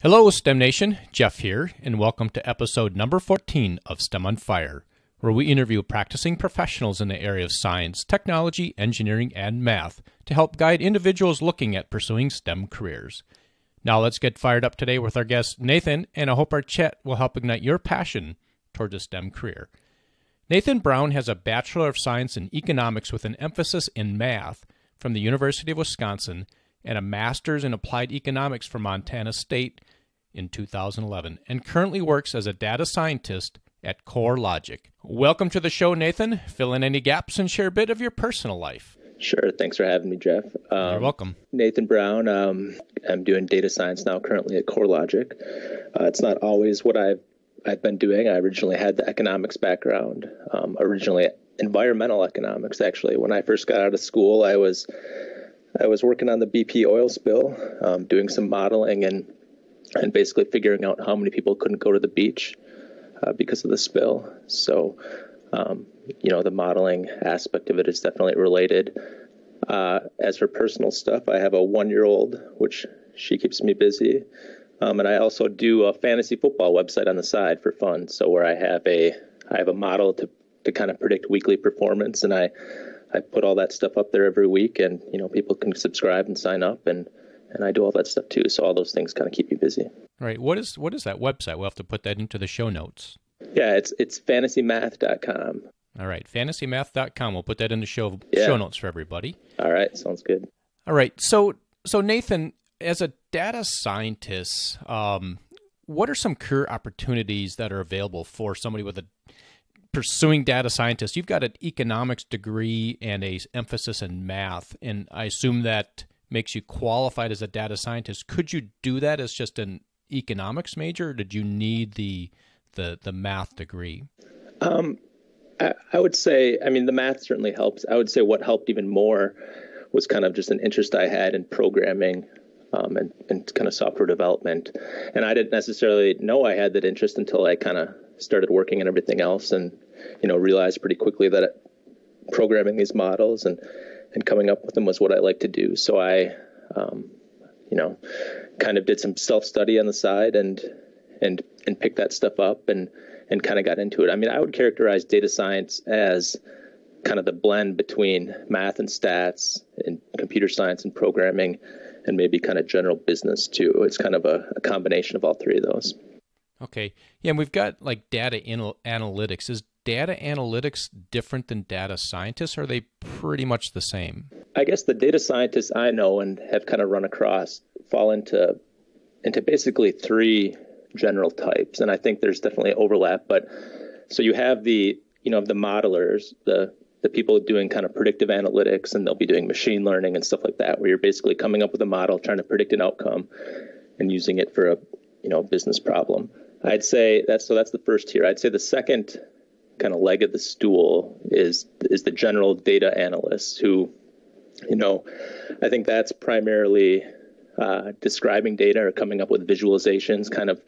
Hello, STEM Nation. Jeff here, and welcome to episode number 14 of STEM on Fire, where we interview practicing professionals in the area of science, technology, engineering, and math to help guide individuals looking at pursuing STEM careers. Now let's get fired up today with our guest, Nathan, and I hope our chat will help ignite your passion towards a STEM career. Nathan Braun has a Bachelor of Science in Economics with an emphasis in math from the University of Wisconsin and a Master's in Applied Economics from Montana State in 2011, and currently works as a data scientist at CoreLogic. Welcome to the show, Nathan. Fill in any gaps and share a bit of your personal life. Sure. Thanks for having me, Jeff. You're welcome. Nathan Braun. I'm doing data science now currently at CoreLogic. It's not always what I've been doing. I originally had the economics background, originally environmental economics, actually. When I first got out of school, I was working on the BP oil spill, doing some modeling and basically figuring out how many people couldn't go to the beach because of the spill. So, the modeling aspect of it is definitely related. As for personal stuff, I have a 1-year-old, which she keeps me busy. And I also do a fantasy football website on the side for fun. So where I have a model to kind of predict weekly performance, and I put all that stuff up there every week, and people can subscribe and sign up, and I do all that stuff too. So all those things kind of keep me busy. All right. What is that website? We'll have to put that into the show notes. Yeah, it's fantasymath.com. All right, fantasymath.com. We'll put that in the show notes for everybody. All right, sounds good. All right. So Nathan, as a data scientist, what are some career opportunities that are available for somebody with a pursuing data scientist? You've got an economics degree and a emphasis in math, and I assume that makes you qualified as a data scientist. Could you do that as just an economics major, or did you need the math degree? I would say, the math certainly helps. I would say what helped even more was kind of just an interest I had in programming and kind of software development. And I didn't necessarily know I had that interest until I kind of started working and everything else, and realized pretty quickly that programming these models and coming up with them was what I like to do. So I kind of did some self-study on the side and picked that stuff up and kind of got into it. I would characterize data science as kind of the blend between math and stats and computer science and programming and maybe kind of general business too. It's kind of a combination of all three of those. Okay. Yeah, and we've got like data analytics. Is data analytics different than data scientists, or are they pretty much the same? I guess the data scientists I know and have kind of run across fall into basically three general types, and I think there's definitely overlap. But so you have the modelers, the people doing kind of predictive analytics, and they'll be doing machine learning and stuff like that, where you're basically coming up with a model, trying to predict an outcome, and using it for a business problem. I'd say that's the first tier. I'd say the second kind of leg of the stool is the general data analysts who, I think that's primarily describing data or coming up with visualizations. Kind of,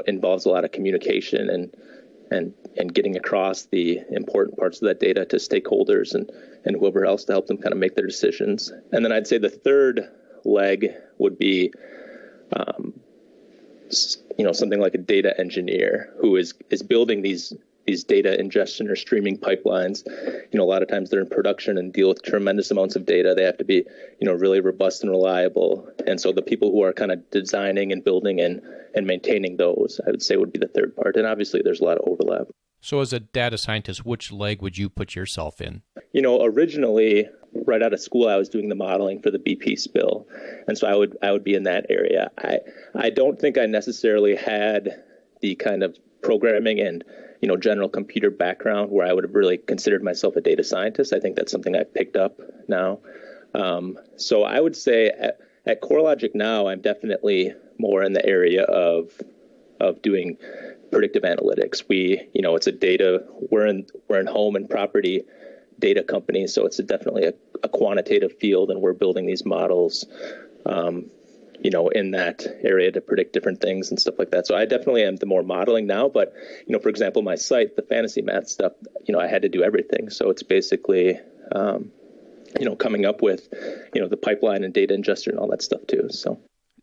involves a lot of communication and getting across the important parts of that data to stakeholders and whoever else to help them kind of make their decisions. And then I'd say the third leg would be something like a data engineer who is building these data ingestion or streaming pipelines. A lot of times they're in production and deal with tremendous amounts of data. They have to be, really robust and reliable. And so the people who are kind of designing and building and maintaining those, I would say, would be the third part. And obviously there's a lot of overlap. So as a data scientist, which leg would you put yourself in? Originally, right out of school, I was doing the modeling for the BP spill. And so I would be in that area. I don't think I necessarily had the kind of programming and, general computer background where I would have really considered myself a data scientist. I think that's something I've picked up now. So I would say at CoreLogic now, I'm definitely more in the area of doing predictive analytics. We're in home and property data company, so it's definitely a quantitative field, and we're building these models, in that area to predict different things and stuff like that. So I definitely am the more modeling now, but, for example, my site, the fantasy math stuff, I had to do everything. So it's basically, coming up with, the pipeline and data ingester and all that stuff too.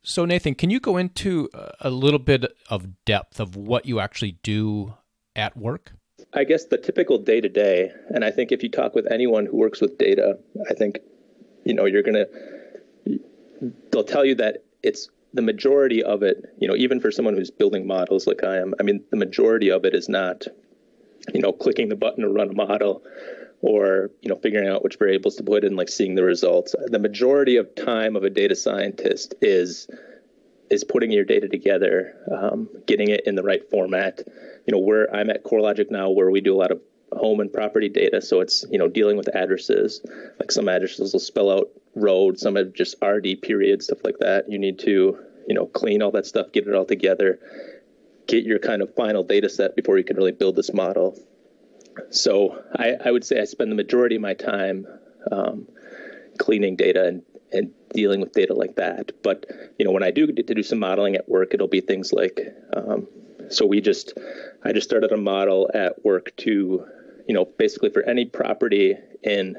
So Nathan, can you go into a little bit of depth of what you actually do at work? I guess the typical day-to-day, and I think if you talk with anyone who works with data, I think, they'll tell you that it's the majority of it, even for someone who's building models like I am, the majority of it is not, clicking the button to run a model or, figuring out which variables to put in, like seeing the results. The majority of time of a data scientist is putting your data together, getting it in the right format. I'm at CoreLogic now, where we do a lot of home and property data. So it's, dealing with addresses, like some addresses will spell out roads, some have just RD periods, stuff like that. You need to, clean all that stuff, get it all together, get your kind of final data set before you can really build this model. So I would say I spend the majority of my time cleaning data and dealing with data like that. But, when I do get to do some modeling at work, it'll be things like, I just started a model at work to, basically for any property in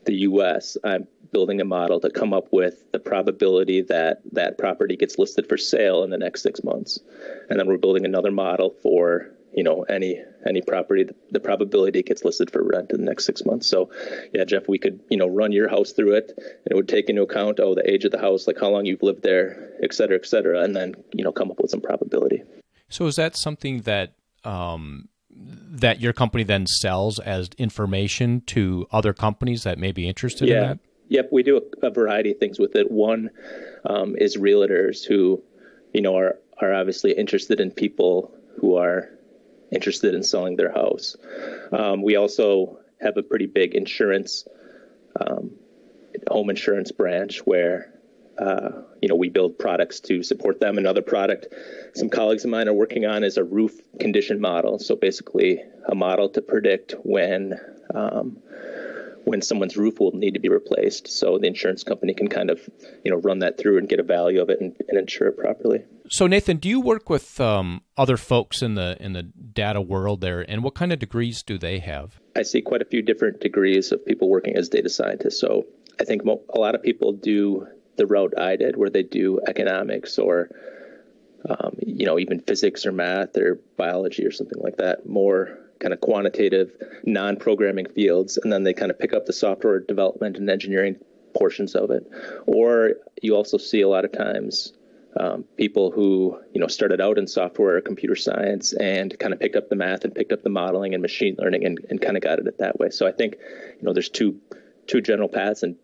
the U.S., I'm building a model to come up with the probability that that property gets listed for sale in the next 6 months. And then we're building another model for, any property, the probability it gets listed for rent in the next 6 months. So, yeah, Jeff, we could, run your house through it, and it would take into account, the age of the house, like how long you've lived there, et cetera, and then, come up with some probability. So is that something that that your company then sells as information to other companies that may be interested in that? Yep, we do a variety of things with it. One is realtors who, are obviously interested in people who are interested in selling their house. We also have a pretty big insurance, home insurance branch where, we build products to support them. Another product some colleagues of mine are working on is a roof condition model. So basically a model to predict when someone's roof will need to be replaced. So the insurance company can kind of, run that through and get a value of it and insure it properly. So Nathan, do you work with other folks in the data world there, and what kind of degrees do they have? I see quite a few different degrees of people working as data scientists. So I think a lot of people do the route I did, where they do economics or, even physics or math or biology or something like that, more kind of quantitative, non-programming fields, and then they kind of pick up the software development and engineering portions of it. Or you also see a lot of times people who, started out in software or computer science and kind of picked up the math and picked up the modeling and machine learning and kind of got it that way. So I think, there's two general paths, and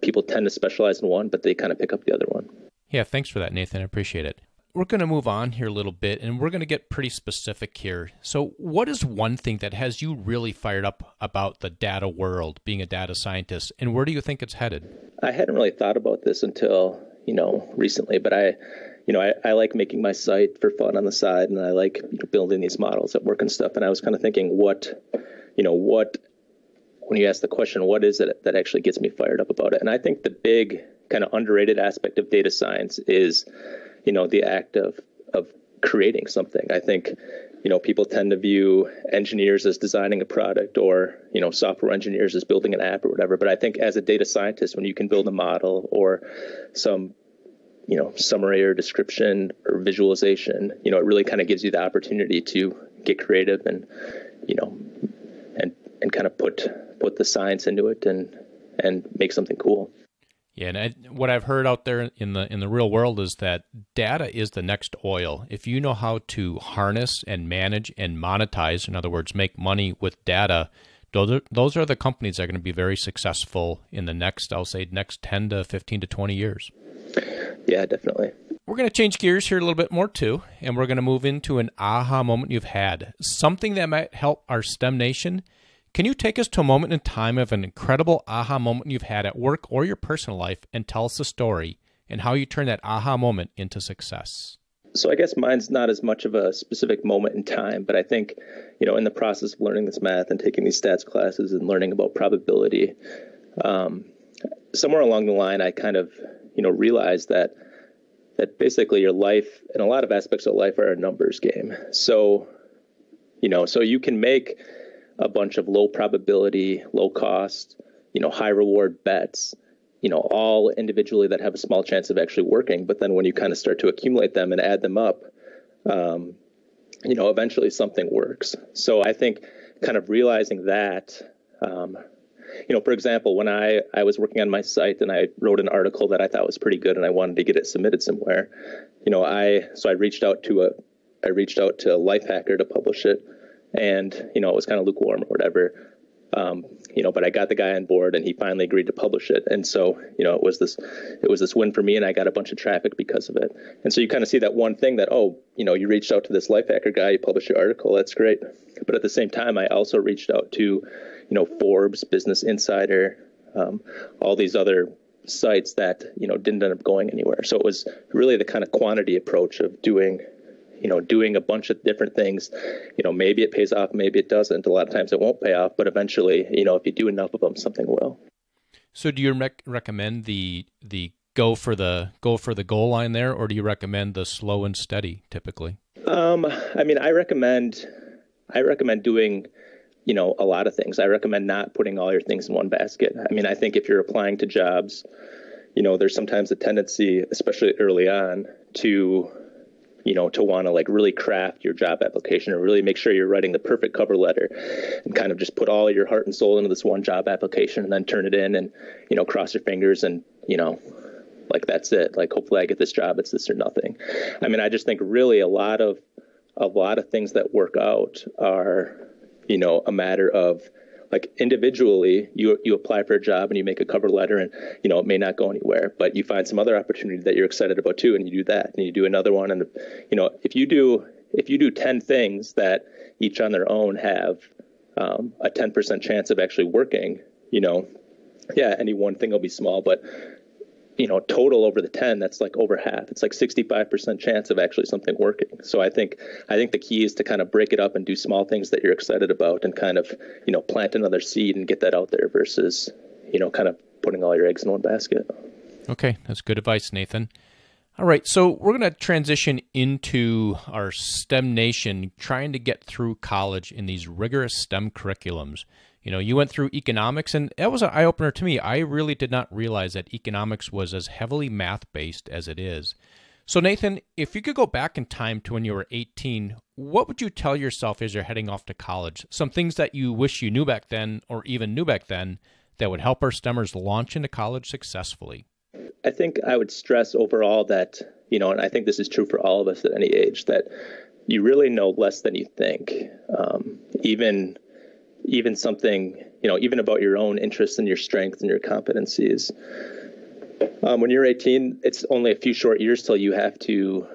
people tend to specialize in one, but they kind of pick up the other one. Yeah, thanks for that, Nathan. I appreciate it. We're going to move on here a little bit, and we're going to get pretty specific here. So what is one thing that has you really fired up about the data world, being a data scientist, and where do you think it's headed? I hadn't really thought about this until, recently, but I like making my site for fun on the side, and I like building these models at work and stuff. And I was kind of thinking, what, when you ask the question, what is it that actually gets me fired up about it? And I think the big kind of underrated aspect of data science is, the act of creating something. I think, people tend to view engineers as designing a product or, software engineers as building an app or whatever. But I think as a data scientist, when you can build a model or some, summary or description or visualization, it really kind of gives you the opportunity to get creative and, and kind of put the science into it and make something cool. Yeah, and what I've heard out there in the real world is that data is the next oil. If you know how to harness and manage and monetize, in other words, make money with data, those are the companies that are going to be very successful in the next 10 to 15 to 20 years. Yeah, definitely. We're going to change gears here a little bit more too, and we're going to move into an aha moment you've had, something that might help our STEM nation. Can you take us to a moment in time of an incredible aha moment you've had at work or your personal life and tell us the story and how you turn that aha moment into success? So I guess mine's not as much of a specific moment in time, but I think, in the process of learning this math and taking these stats classes and learning about probability, somewhere along the line, I kind of, realized that basically your life and a lot of aspects of life are a numbers game. So, so you can make a bunch of low probability, low cost, high reward bets, all individually that have a small chance of actually working. But then when you kind of start to accumulate them and add them up, eventually something works. So I think kind of realizing that, for example, when I was working on my site and I wrote an article that I thought was pretty good and I wanted to get it submitted somewhere, I reached out to a Lifehacker to publish it, and it was kind of lukewarm or whatever. But I got the guy on board and he finally agreed to publish it. And so, it was this win for me, and I got a bunch of traffic because of it. And so you kind of see that one thing that, you reached out to this Lifehacker guy, you published your article, that's great. But at the same time, I also reached out to, Forbes, Business Insider, all these other sites that, didn't end up going anywhere. So it was really the kind of quantity approach of doing a bunch of different things. Maybe it pays off, maybe it doesn't. A lot of times it won't pay off, but eventually, if you do enough of them, something will. So do you recommend the go for the goal line there, or do you recommend the slow and steady typically? I recommend doing, a lot of things. I recommend not putting all your things in one basket. I think if you're applying to jobs, there's sometimes a tendency, especially early on, to want to like really craft your job application and really make sure you're writing the perfect cover letter and kind of just put all your heart and soul into this one job application and then turn it in and, cross your fingers and, like that's it. Like, hopefully I get this job. It's this or nothing. I just think really a lot of things that work out are, a matter of like individually you apply for a job and you make a cover letter and, it may not go anywhere, but you find some other opportunity that you're excited about too. And you do that and you do another one. And, if you do 10 things that each on their own have a 10% chance of actually working, any one thing will be small, but total over the 10, that's like over half. It's like 65% chance of actually something working. So I think the key is to kind of break it up and do small things that you're excited about and kind of, plant another seed and get that out there versus, kind of putting all your eggs in one basket. Okay, that's good advice, Nathan. All right, so we're going to transition into our STEM nation, trying to get through college in these rigorous STEM curriculums. You went through economics, and that was an eye-opener to me. I really did not realize that economics was as heavily math-based as it is. So, Nathan, if you could go back in time to when you were 18, what would you tell yourself as you're heading off to college? Some things that you wish you knew back then or even knew back then that would help our STEMers launch into college successfully? I think I would stress overall that, and I think this is true for all of us at any age, that you really know less than you think. Even something, even about your own interests and your strengths and your competencies. When you're 18, it's only a few short years till you have to,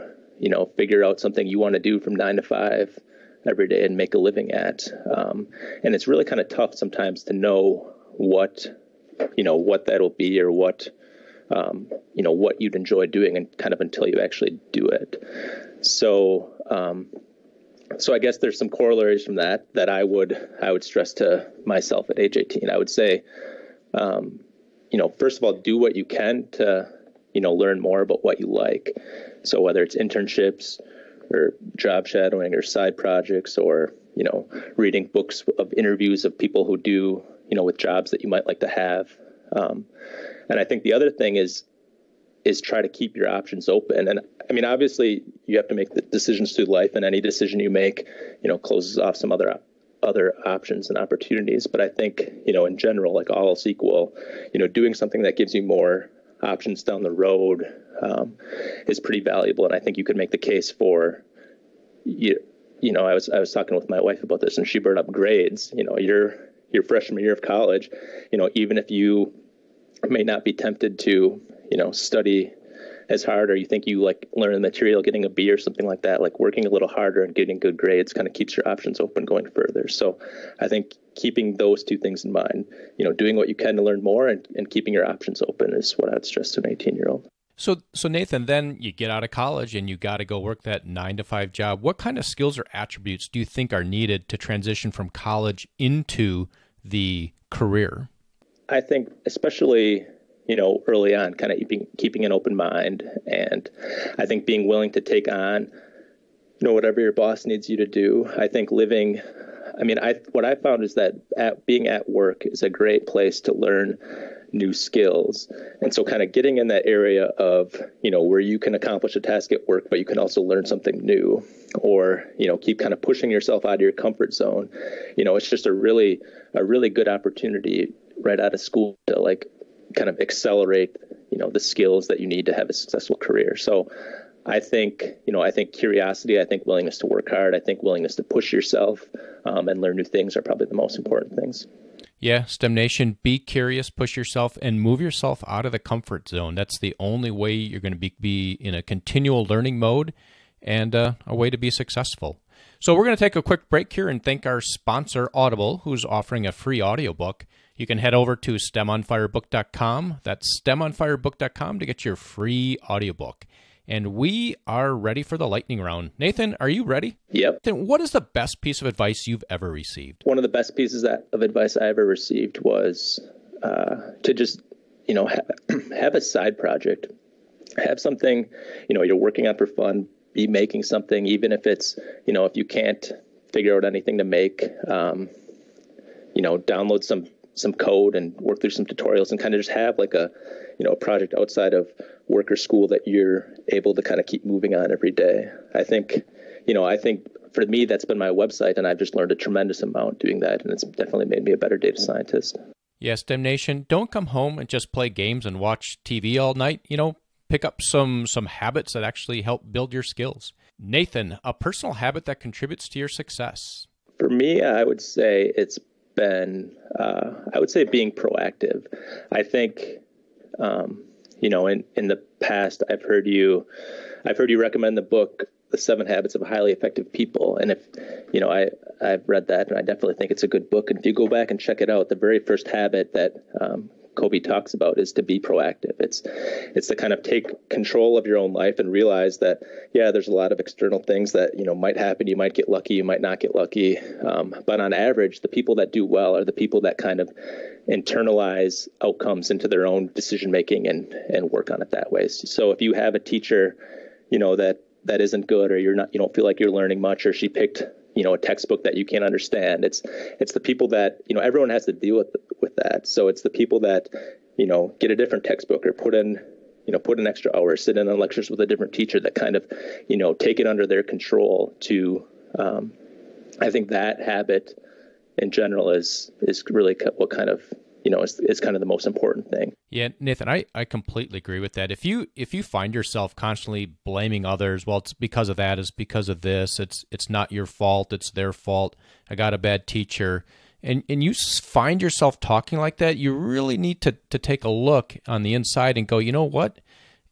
figure out something you want to do from 9 to 5 every day and make a living at. And it's really kind of tough sometimes to know what that'll be or what you'd enjoy doing, and kind of until you actually do it. So I guess there's some corollaries from that I would stress to myself at age 18. I would say, first of all, do what you can to, learn more about what you like. So whether it's internships or job shadowing or side projects or, reading books of interviews of people who do, with jobs that you might like to have. And I think the other thing is try to keep your options open. And obviously you have to make the decisions through life, and any decision you make, closes off some other options and opportunities. But I think, in general, like all else equal, doing something that gives you more options down the road is pretty valuable. And I think you could make the case for, I was talking with my wife about this, and she brought up grades. Your freshman year of college, even if you may not be tempted to, study as hard, or you think you like learn the material, getting a B or something like that, like working a little harder and getting good grades kind of keeps your options open going further. So I think keeping those two things in mind, doing what you can to learn more and keeping your options open is what I'd stress to an 18-year-old. So Nathan, then you get out of college and you got to go work that 9 to 5 job. What kind of skills or attributes do you think are needed to transition from college into the career? I think especially, early on, kind of keeping an open mind. And I think being willing to take on, whatever your boss needs you to do. I think what I found is that being at work is a great place to learn, new skills. And so kind of getting in that area of, where you can accomplish a task at work, but you can also learn something new, or, keep kind of pushing yourself out of your comfort zone. It's just a really good opportunity right out of school to like kind of accelerate, the skills that you need to have a successful career. So I think curiosity, I think willingness to work hard, I think willingness to push yourself and learn new things are probably the most important things. Yeah, STEM Nation, be curious, push yourself, and move yourself out of the comfort zone. That's the only way you're going to be in a continual learning mode and a way to be successful. So we're going to take a quick break here and thank our sponsor, Audible, who's offering a free audiobook. You can head over to STEMonFireBook.com. That's STEMonFireBook.com to get your free audiobook. And we are ready for the lightning round. Nathan, are you ready? Yep. Nathan, what is the best piece of advice you've ever received? One of the best pieces of advice I ever received was to just, have a side project. Have something, you're working on for fun. Be making something, even if it's, if you can't figure out anything to make, download some code and work through some tutorials and kind of just have like a project outside of work or school that you're able to kind of keep moving on every day. I think for me, that's been my website, and I've just learned a tremendous amount doing that, and it's definitely made me a better data scientist. Yes, STEM Nation, don't come home and just play games and watch TV all night. Pick up some habits that actually help build your skills. Nathan, a personal habit that contributes to your success. For me, I would say it's been, being proactive. I think, in the past, I've heard you recommend the book, The 7 Habits of Highly Effective People. And if, I've read that, and I definitely think it's a good book. And if you go back and check it out, the very first habit that Kobe talks about is to be proactive. It's to kind of take control of your own life and realize that, there's a lot of external things that, might happen. You might get lucky, you might not get lucky. But on average, the people that do well are the people that kind of internalize outcomes into their own decision making and work on it that way. So if you have a teacher, that isn't good, or you don't feel like you're learning much, or she picked a textbook that you can't understand. It's the people that, everyone has to deal with that. So it's the people that, get a different textbook or put in extra hours, sit in on lectures with a different teacher that kind of, take it under their control to, I think that habit in general is really what kind of, is kind of the most important thing. Yeah, Nathan, I completely agree with that. If you find yourself constantly blaming others, well, it's because of that, it's because of this, it's not your fault, it's their fault, I got a bad teacher, and you find yourself talking like that, you really need to take a look on the inside and go, you know what?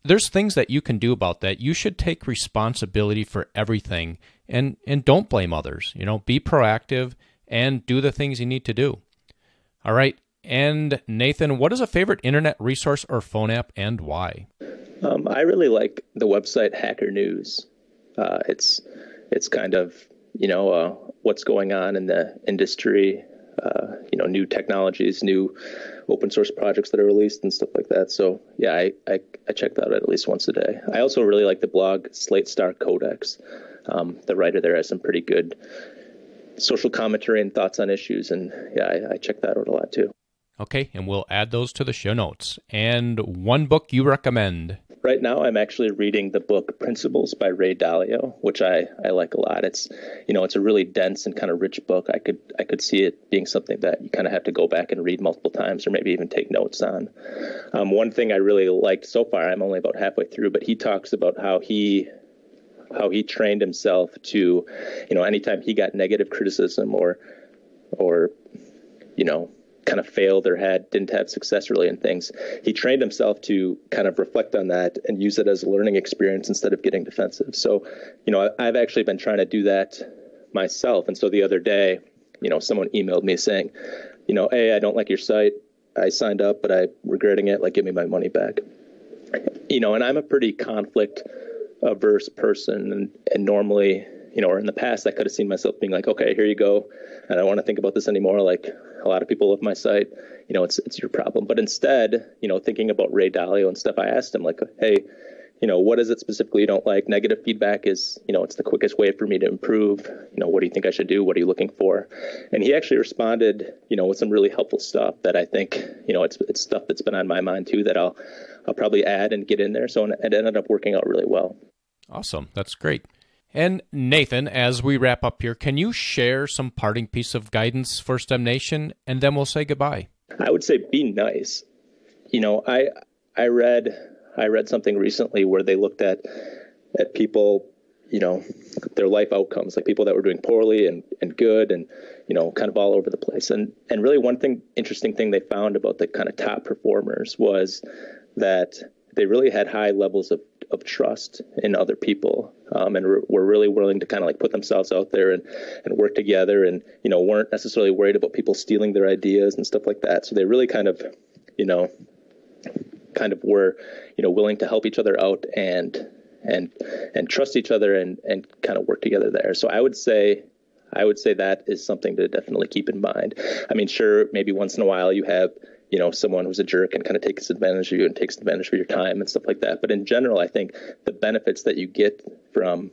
There's things that you can do about that. You should take responsibility for everything and don't blame others. Be proactive and do the things you need to do. All right. And Nathan, what is a favorite internet resource or phone app and why? I really like the website Hacker News. It's kind of, what's going on in the industry, new technologies, new open source projects that are released and stuff like that. So yeah, I check that out at least once a day. I also really like the blog Slate Star Codex. The writer there has some pretty good social commentary and thoughts on issues. And yeah, I check that out a lot too. Okay, and we'll add those to the show notes. And one book you recommend? Right now, I'm actually reading the book Principles by Ray Dalio, which I like a lot. It's a really dense and kind of rich book. I could see it being something that you kind of have to go back and read multiple times, or maybe even take notes on. One thing I really liked so far, I'm only about halfway through, but he talks about how he trained himself to, anytime he got negative criticism or kind of failed or didn't have success really in things, he trained himself to kind of reflect on that and use it as a learning experience instead of getting defensive. So, I've actually been trying to do that myself. And so the other day, someone emailed me saying, hey, I don't like your site. I signed up, but I'm regretting it. Like, give me my money back. And I'm a pretty conflict averse person. And normally, or in the past, I could have seen myself being like, okay, here you go. I don't want to think about this anymore. Like, a lot of people love my site, it's your problem. But instead, thinking about Ray Dalio and stuff, I asked him like, hey, what is it specifically you don't like? Negative feedback is, it's the quickest way for me to improve. What do you think I should do? What are you looking for? And he actually responded, with some really helpful stuff that I think, it's stuff that's been on my mind too, that I'll probably add and get in there. So it ended up working out really well. Awesome. That's great. And Nathan, as we wrap up here, can you share some parting piece of guidance for STEM Nation, and then we'll say goodbye? I would say be nice. I read something recently where they looked at people, their life outcomes, like people that were doing poorly and good and, kind of all over the place. And really one interesting thing they found about the kind of top performers was that they really had high levels of trust in other people, and were really willing to kind of like put themselves out there and work together, and weren't necessarily worried about people stealing their ideas and stuff like that. So they really kind of were willing to help each other out and trust each other and kind of work together there. So I would say that is something to definitely keep in mind. I mean, sure, maybe once in a while you have someone who's a jerk and kind of takes advantage of you and takes advantage of your time and stuff like that. But in general, I think the benefits that you get from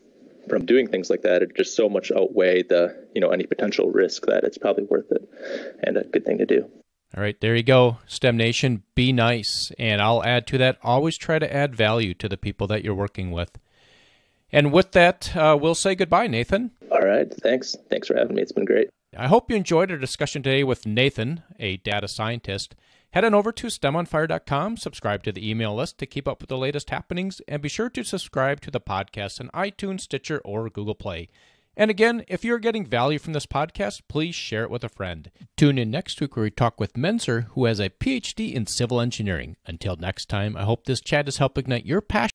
doing things like that are just so much outweigh the, any potential risk that it's probably worth it and a good thing to do. All right, there you go. STEM Nation, be nice. And I'll add to that, always try to add value to the people that you're working with. And with that, we'll say goodbye, Nathan. All right, thanks. Thanks for having me. It's been great. I hope you enjoyed our discussion today with Nathan, a data scientist. Head on over to STEMonfire.com, subscribe to the email list to keep up with the latest happenings, and be sure to subscribe to the podcast on iTunes, Stitcher, or Google Play. And again, if you're getting value from this podcast, please share it with a friend. Tune in next week where we talk with Menzer, who has a PhD in civil engineering. Until next time, I hope this chat has helped ignite your passion